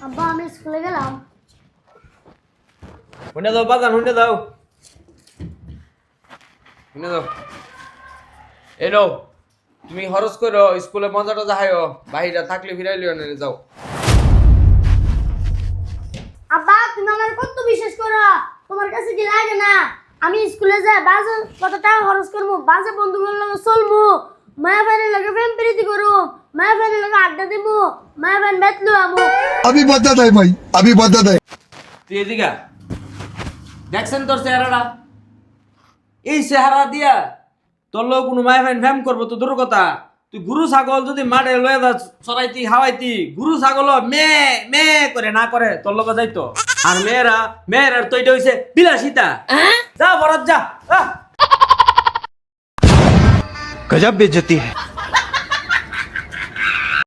আব্বা আমি স্কুলে গেলাম। হুনে দাও বাগান, হুনে দাও, হুনে দাও। এই নাও, তুমি খরচ করো, স্কুলে মজা টজা খাইও, বাহিরা থাকলে ফিরাইলিও না, যাও। আব্বা তুমি আমার কত বিশ্বাস করো, তোমার কাছে কি লাগে না আমি স্কুলে যাই বাজে কত টাকা খরচ করবো, বাজে বন্ধুগুলোর লগে চলবো, মায়া ভাইয়ের লগে প্রেম প্রীতি করবো, মায়া ভাইয়ের লগে আড্ডা দিব, মায়া ভাই বেতলো আমু। अभी बदत है भाई, अभी बदत है। তুই এদিকে আয়। দেখছেন তোর চেহারাটা, এই চেহারা দিয়া তোর লোক কোনো মায় ফাইন ফ্যাম করবো তো দূর কথা। তুই গুরু ছাগল যদি মাঠে লয়ে যা চড়াইতি খাওয়াইতি, গুরু ছাগল মে মে করে না করে তোর লোক যাইতো। আর মেয়েরা তো এটা হইছে বিলাসিতা। যা বরাত যা। गजब बेइज्जती है।